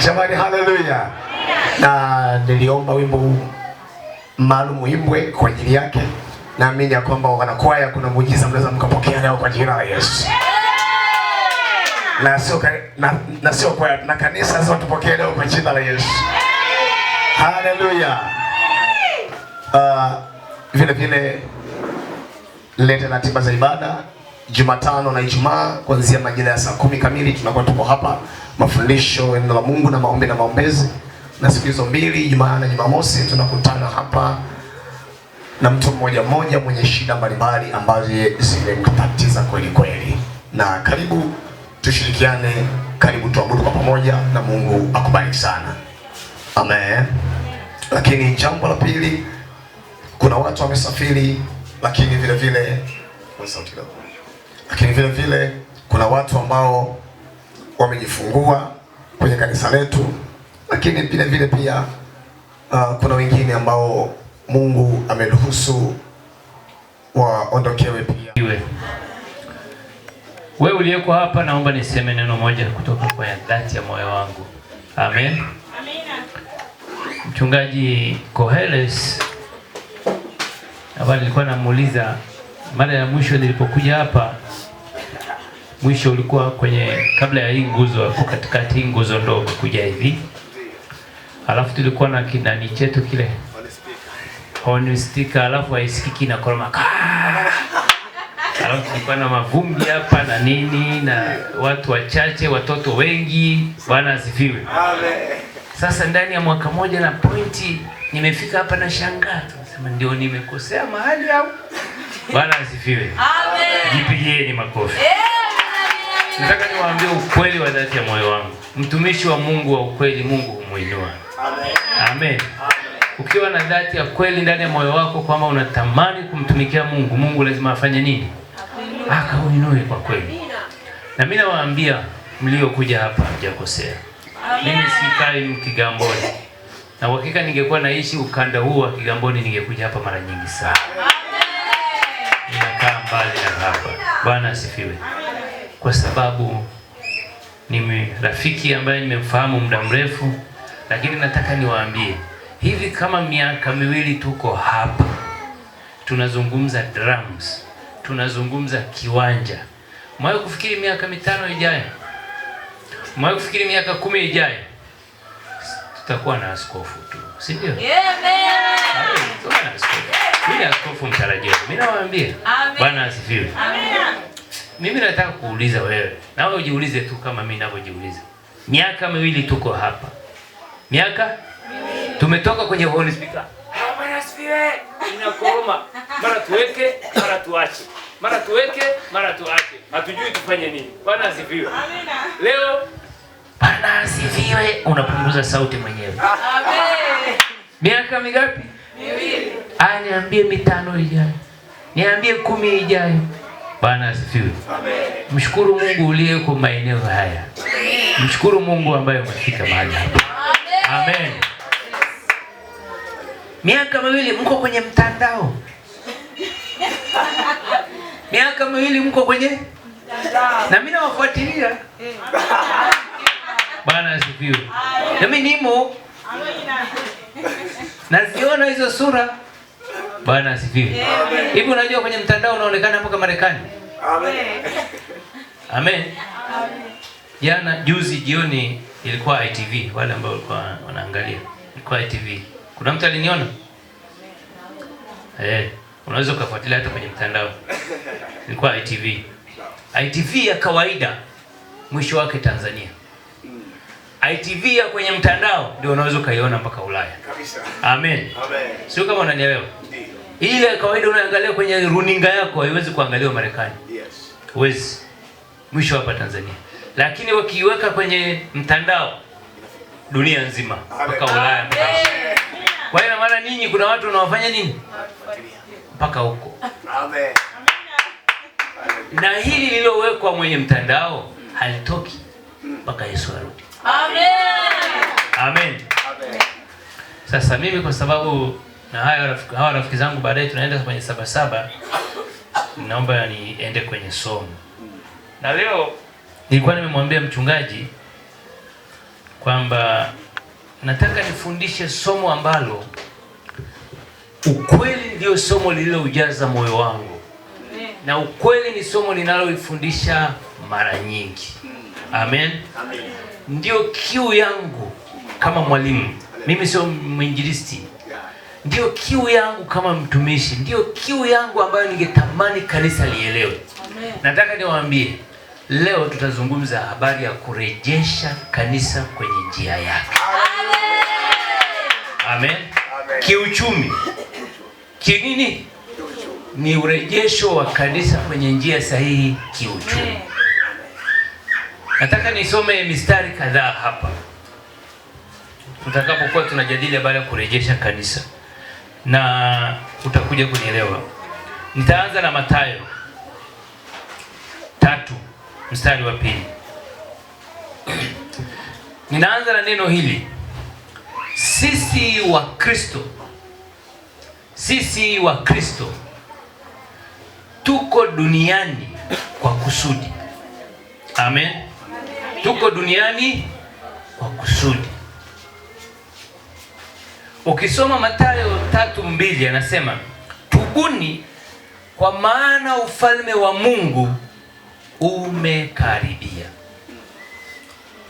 Jamani, haleluya. Na niliomba wimbo maalum uimbwe kwa ajili yake. Naamini ya kwamba wanakwaya kuna muujiza mnaweza mkapokea leo kwa jina la Yesu. Na sio kwaya na kanisa sasa tupokee leo kwa jina la Yesu. Haleluya. Vile vile lete ratiba za ibada Jumatano na Ijumaa kuanzia majira ya saa 10 kamili tunakuwa tuko hapa, mafundisho neno la Mungu na maombi na maombezi. Na siku hizo mbili, Ijumaa na Jumamosi, tunakutana hapa na mtu mmoja mmoja mwenye shida mbalimbali ambazo zimemtatiza kweli kweli. Na karibu tushirikiane, karibu tuabudu kwa pamoja na Mungu akubariki sana. Amen. Lakini jambo la pili, kuna watu wamesafiri, lakini vile vile kuna watu ambao wamejifungua kwenye kanisa letu, lakini vile vile pia kuna wengine ambao Mungu ameruhusu waondokewe pia. Wewe uliyeko hapa, naomba niseme neno moja kutoka kwa dhati ya moyo wangu. Amen. Amina. Mchungaji Koheles, nilikuwa namuuliza mara ya mwisho nilipokuja hapa, mwisho ulikuwa kwenye kabla ya hii nguzo hapo katikati, hii nguzo ndogo kuja hivi. Alafu tulikuwa na kinani chetu kile horn speaker, alafu haisikiki na koroma. Alafu tulikuwa na mavumbi hapa na nini na watu wachache, watoto wengi. Bwana asifiwe. Amen. Sasa ndani ya mwaka moja na pointi nimefika hapa na shangaa. Nasema ndio nimekosea mahali au? Bwana asifiwe. Amen. Jipigieni makofi. Nataka niwaambie ukweli wa dhati ya moyo wangu. Mtumishi wa Mungu wa ukweli, Mungu humuinua. Amen. Amen. Ukiwa na dhati ya kweli ndani ya moyo wako kwamba unatamani kumtumikia Mungu, Mungu lazima afanye nini? Akakuinue kwa kweli. Na mimi nawaambia mliokuja hapa hamjakosea. Mimi sikai Kigamboni. Na uhakika ningekuwa naishi ukanda huu wa Kigamboni ningekuja hapa mara nyingi sana. Ninakaa mbali na hapa. Bwana asifiwe. Kwa sababu ni rafiki ambaye nimemfahamu muda mrefu, lakini nataka niwaambie hivi, kama miaka miwili tuko hapa tunazungumza drums, tunazungumza kiwanja. Mwaje kufikiri miaka 5 ijayo? Mwaje kufikiri miaka 10 ijayo? Tutakuwa na askofu tu, si ndio? Amen. Tutakuwa na askofu. Mimi askofu mtarajiwa. Mimi nawaambia. Bwana asifiwe. Amen. Mimi nataka kuuliza wewe, na wewe ujiulize tu kama mimi ninavyojiuliza. Miaka miwili tuko hapa. Miaka tumetoka kwenye horn speaker. Bwana asifiwe. Inakoroma. Mara tuweke, mara tuache. Mara tuweke, mara tuache. Hatujui tufanye nini. Bwana asifiwe. Amina. Leo Bwana asifiwe, unapunguza sauti mwenyewe. Amen. Miaka mingapi? Miwili. Niambie 5 ijayo. Niambie 10 ijayo. Bwana asifiwe. Amen. Mshukuru Mungu uliyeko maeneo haya. Mshukuru Mungu ambaye umefika mahali hapa. Amen. Miaka miwili mko kwenye mtandao. Miaka miwili mko kwenye mtandao. Na mimi nawafuatilia. Bwana asifiwe. Na mimi nimo. Naziona hizo sura. Bwana asifiwe. Hivi unajua kwenye mtandao unaonekana mpaka Marekani. Amen. Amen. Jana juzi jioni ilikuwa ITV, wale ambao walikuwa wanaangalia. Ilikuwa ITV. Kuna mtu aliniona? Unaweza kufuatilia hata kwenye mtandao. Ilikuwa ITV. ITV ya kawaida mwisho wake Tanzania. ITV ya kwenye mtandao ndio unaweza kaiona mpaka Ulaya. Kabisa. Amen. Amen. Sio kama unanielewa? Ndio. Ile kawaida unaangalia kwenye runinga yako haiwezi kuangaliwa Marekani. Yes. Huwezi. Mwisho hapa Tanzania. Lakini wakiweka kwenye mtandao dunia nzima mpaka Ulaya mpaka. Kwa hiyo maana ninyi kuna watu wanawafanya nini? Mpaka huko. Amen. Na hili lililowekwa mwenye mtandao halitoki mpaka Yesu arudi. Amen. Amen. Amen. Sasa mimi kwa sababu na hawa rafiki zangu baadaye tunaenda kwenye Sabasaba, naomba niende kwenye somo. Na leo nilikuwa nimemwambia mchungaji kwamba nataka nifundishe somo ambalo ukweli ndio somo lililoujaza moyo wangu, na ukweli ni somo linaloifundisha mara nyingi. Amen. Ndio kiu yangu kama mwalimu. Mimi sio mwinjilisti. Ndio kiu yangu kama mtumishi. Ndio kiu yangu ambayo ningetamani kanisa lielewe. Nataka niwaambie leo tutazungumza habari ya kurejesha kanisa kwenye njia yake. Amen. Kiuchumi. Kinini? Ni urejesho wa kanisa kwenye njia sahihi kiuchumi. Nataka nisome mistari kadhaa hapa tutakapokuwa tunajadili habari ya kurejesha kanisa, na utakuja kunielewa. Nitaanza na Mathayo 3 mstari wa 2. Ninaanza na neno hili: sisi wa Kristo tuko duniani kwa kusudi. Amen. Tuko duniani kwa kusudi. Ukisoma Mathayo 3:2 anasema, tubuni kwa maana ufalme wa Mungu umekaribia.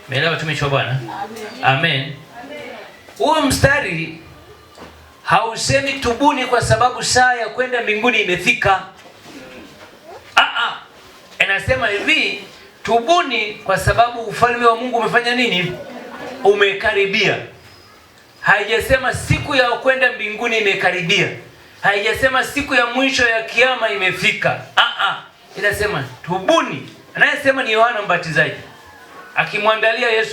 Umeelewa tumishi wa Bwana? Amen. Huo mstari hausemi tubuni kwa sababu saa ya kwenda mbinguni imefika. Anasema hivi, tubuni kwa sababu ufalme wa Mungu umefanya nini? Umekaribia. Haijasema siku ya kwenda mbinguni imekaribia. Haijasema siku ya mwisho ya kiyama imefika. Inasema tubuni. Anayesema ni Yohana Mbatizaji akimwandalia Yesu